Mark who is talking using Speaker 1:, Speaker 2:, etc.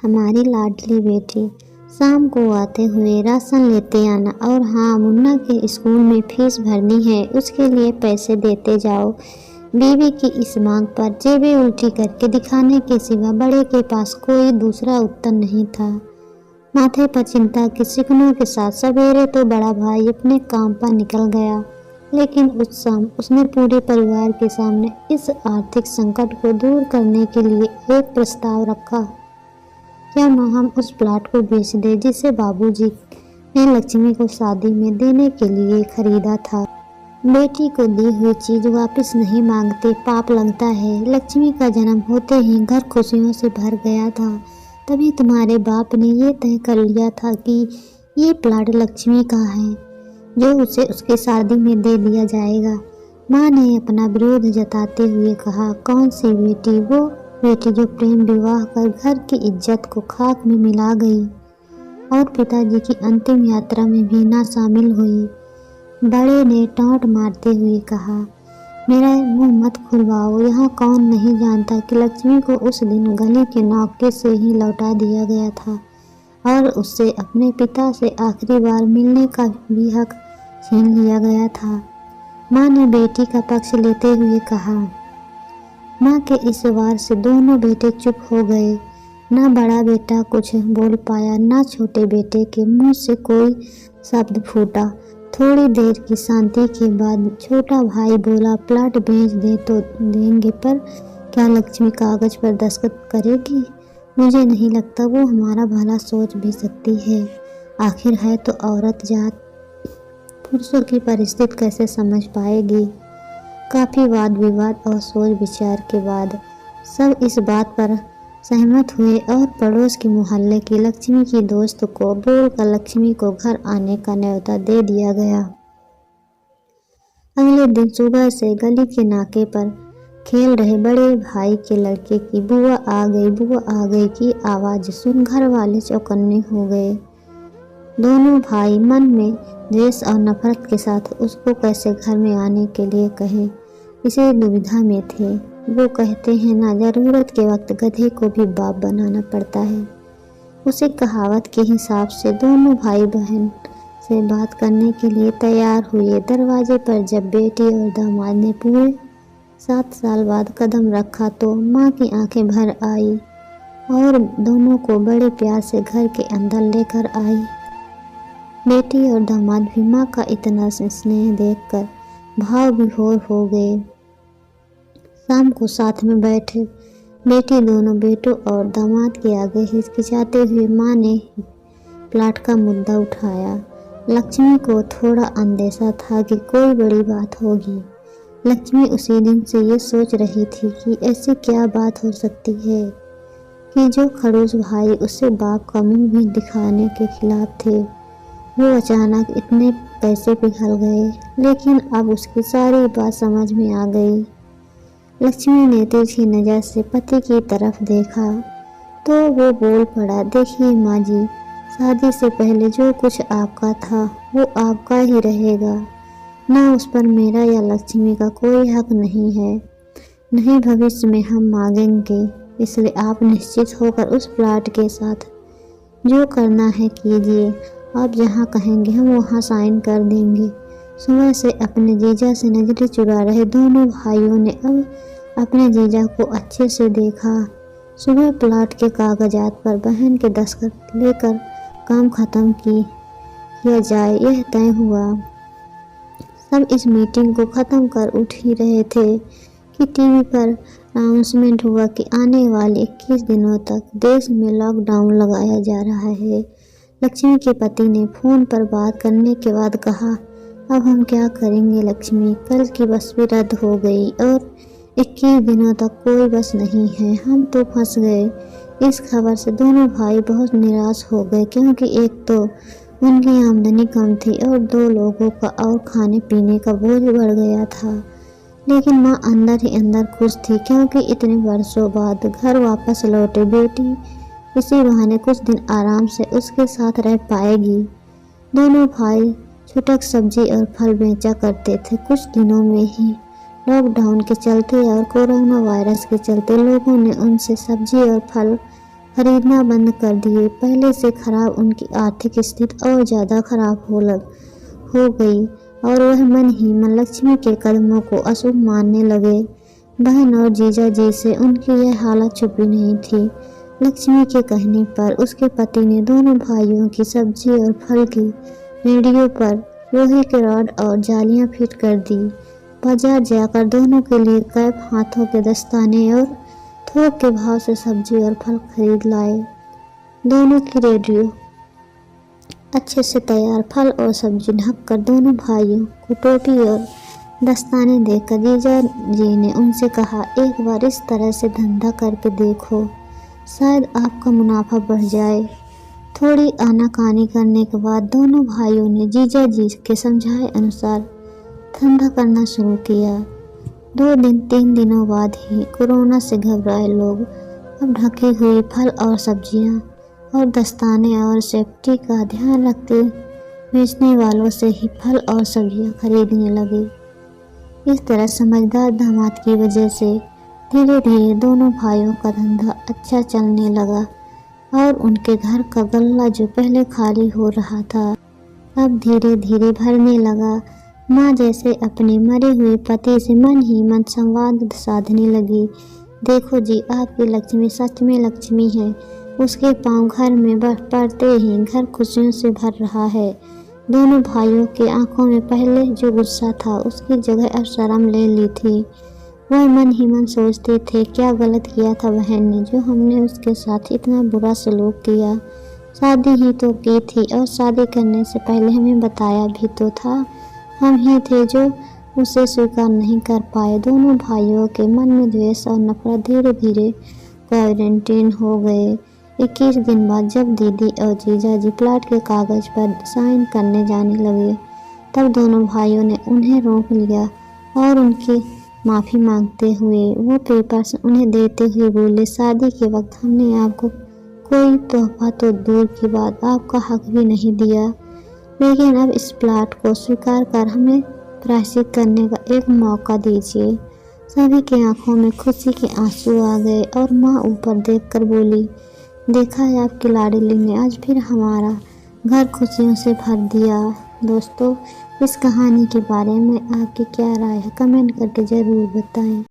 Speaker 1: हमारी लाडली बेटी, शाम को आते हुए राशन लेते आना। और हाँ, मुन्ना के स्कूल में फीस भरनी है, उसके लिए पैसे देते जाओ। बीवी की इस मांग पर जेबें उल्टी करके दिखाने के सिवा बड़े के पास कोई दूसरा उत्तर नहीं था। माथे पर चिंता के शिकनों के साथ सवेरे तो बड़ा भाई अपने काम पर निकल गया, लेकिन उस शाम उसने पूरे परिवार के सामने इस आर्थिक संकट को दूर करने के लिए एक प्रस्ताव रखा। क्या माँ हम उस प्लाट को बेच दें जिसे बाबूजी ने लक्ष्मी को शादी में देने के लिए खरीदा था। बेटी को दी हुई चीज वापस नहीं मांगते, पाप लगता है। लक्ष्मी का जन्म होते ही घर खुशियों से भर गया था। तभी तुम्हारे बाप ने ये तय कर लिया था कि ये प्लाट लक्ष्मी का है, जो उसे उसकी शादी में दे दिया जाएगा। माँ ने अपना विरोध जताते हुए कहा, कौन सी बेटी? वो बेटी जो प्रेम विवाह कर घर की इज्जत को खाक में मिला गई और पिताजी की अंतिम यात्रा में भी ना शामिल हुई। बड़े ने टॉन्ट मारते हुए कहा, मेरा मुंह मत खुलवाओ। यहाँ कौन नहीं जानता कि लक्ष्मी को उस दिन गली के नौके से ही लौटा दिया गया था और उससे अपने पिता से आखिरी बार मिलने का भी हक छीन लिया गया था। माँ ने बेटी का पक्ष लेते हुए कहा। माँ के इस वार से दोनों बेटे चुप हो गए। ना बड़ा बेटा कुछ बोल पाया, ना छोटे बेटे के मुंह से कोई शब्द फूटा। थोड़ी देर की शांति के बाद छोटा भाई बोला, प्लाट बेच दे तो देंगे, पर क्या लक्ष्मी कागज पर दस्तखत करेगी? मुझे नहीं लगता वो हमारा भला सोच भी सकती है। आखिर है तो औरत जात, पुरुषों की परिस्थिति कैसे समझ पाएगी? काफी वाद विवाद और सोच विचार के बाद सब इस बात पर सहमत हुए और पड़ोस के मोहल्ले की लक्ष्मी की दोस्त को बोलकर लक्ष्मी को घर आने का न्योता दे दिया गया। अगले दिन सुबह से गली के नाके पर खेल रहे बड़े भाई के लड़के की बुआ आ गई की आवाज सुन घर वाले चौकन्ने हो गए। दोनों भाई मन में द्वेष और नफरत के साथ उसको कैसे घर में आने के लिए कहें, इसी दुविधा में थे। वो कहते हैं ना, जरूरत के वक्त गधे को भी बाप बनाना पड़ता है। उसी कहावत के हिसाब से दोनों भाई बहन से बात करने के लिए तैयार हुए। दरवाजे पर जब बेटी और दामाद ने पूरे 7 साल बाद कदम रखा तो माँ की आंखें भर आई और दोनों को बड़े प्यार से घर के अंदर लेकर आई। बेटी और दामाद भी माँ का इतना स्नेह देखकर भाव विभोर हो गए। शाम को साथ में बैठे बेटी दोनों बेटों और दामाद के आगे हिचकिचाते हुए माँ ने प्लाट का मुद्दा उठाया। लक्ष्मी को थोड़ा अंदेशा था कि कोई बड़ी बात होगी। लक्ष्मी उसी दिन से ये सोच रही थी कि ऐसी क्या बात हो सकती है कि जो खड़ूस भाई उससे बाप का मुंह भी दिखाने के खिलाफ थे, वो अचानक इतने पैसे पिघल गए। लेकिन अब उसकी सारी बात समझ में आ गई। लक्ष्मी ने तिरछी नजर से पति की तरफ देखा तो वो बोल पड़ा, देखिए माँ जी, शादी से पहले जो कुछ आपका था वो आपका ही रहेगा। ना उस पर मेरा या लक्ष्मी का कोई हक नहीं है, नहीं भविष्य में हम मांगेंगे। इसलिए आप निश्चित होकर उस प्लाट के साथ जो करना है कीजिए। आप जहाँ कहेंगे हम वहाँ साइन कर देंगे। सुबह से अपने जीजा से नजरें चुरा रहे दोनों भाइयों ने अब अपने जीजा को अच्छे से देखा। सुबह प्लाट के कागजात पर बहन के दस्तखत लेकर काम खत्म किया जाए, यह तय हुआ। सब इस मीटिंग को खत्म कर उठ ही रहे थे कि टीवी पर अनाउंसमेंट हुआ कि आने वाले 21 दिनों तक देश में लॉकडाउन लगाया जा रहा है। लक्ष्मी के पति ने फोन पर बात करने के बाद कहा, अब हम क्या करेंगे लक्ष्मी, कल की बस भी रद्द हो गई और 21 दिनों तक कोई बस नहीं है, हम तो फंस गए। इस खबर से दोनों भाई बहुत निराश हो गए, क्योंकि एक तो उनकी आमदनी कम थी और 2 लोगों का और खाने पीने का बोझ बढ़ गया था। लेकिन माँ अंदर ही अंदर खुश थी, क्योंकि इतने वर्षों बाद घर वापस लौटे बेटी इसी बहाने कुछ दिन आराम से उसके साथ रह पाएगी। दोनों भाई छुटक सब्जी और फल बेचा करते थे। कुछ दिनों में ही लॉकडाउन के चलते और कोरोना वायरस के चलते लोगों ने उनसे सब्जी और फल खरीदना बंद कर दिए। पहले से खराब उनकी आर्थिक स्थिति और ज़्यादा खराब हो गई और वह मन ही मन लक्ष्मी के कदमों को अशुभ मानने लगे। बहन और जीजा जी से उनकी यह हालत छुपी नहीं थी। लक्ष्मी के कहने पर उसके पति ने दोनों भाइयों की सब्जी और फल की रेडियो पर लोहे के रॉड और जालियां फिट कर दी। बाजार जाकर दोनों के लिए कैप, हाथों के दस्ताने और थोक के भाव से सब्जी और फल खरीद लाए। दोनों की रेडियो अच्छे से तैयार, फल और सब्जी ढककर दोनों भाइयों को टोपी और दस्ताने देकर जीजा जी ने उनसे कहा, एक बार इस तरह से धंधा करके देखो, शायद आपका मुनाफा बढ़ जाए। थोड़ी आनाकानी करने के बाद दोनों भाइयों ने जीजा जी के समझाए अनुसार धंधा करना शुरू किया। 2-3 दिनों बाद ही कोरोना से घबराए लोग अब ढकी हुई फल और सब्जियां और दस्ताने और सेफ्टी का ध्यान रखते बेचने वालों से ही फल और सब्जियां खरीदने लगे। इस तरह समझदार दामाद की वजह से धीरे धीरे दोनों भाइयों का धंधा अच्छा चलने लगा और उनके घर का गल्ला जो पहले खाली हो रहा था अब धीरे धीरे भरने लगा। माँ जैसे अपने मरे हुए पति से मन ही मन संवाद साधने लगी। देखो जी, आपकी लक्ष्मी सच में लक्ष्मी है। उसके पांव घर में पड़ते ही घर खुशियों से भर रहा है। दोनों भाइयों के आंखों में पहले जो गुस्सा था उसकी जगह अब शर्म ले ली थी। वह मन ही मन सोचते थे, क्या गलत किया था बहन ने जो हमने उसके साथ इतना बुरा सलूक किया। शादी ही तो की थी और शादी करने से पहले हमें बताया भी तो था। हम ही थे जो उसे स्वीकार नहीं कर पाए। दोनों भाइयों के मन में द्वेष और नफरत धीरे धीरे क्वारंटीन हो गए। 21 दिन बाद जब दीदी और जीजा जी प्लाट के कागज पर साइन करने जाने लगे तब दोनों भाइयों ने उन्हें रोक लिया और उनकी माफ़ी मांगते हुए वो पेपर्स उन्हें देते हुए बोले, शादी के वक्त हमने आपको कोई तोहफा तो दूर की बात आपका हक भी नहीं दिया, लेकिन अब इस प्लाट को स्वीकार कर हमें प्रायश्चित करने का एक मौका दीजिए। सभी की आंखों में खुशी के आंसू आ गए और माँ ऊपर देखकर बोली, देखा है आपकी लाडली ने आज फिर हमारा घर खुशियों से भर दिया। दोस्तों, इस कहानी के बारे में आपकी क्या राय है कमेंट करके ज़रूर बताएं।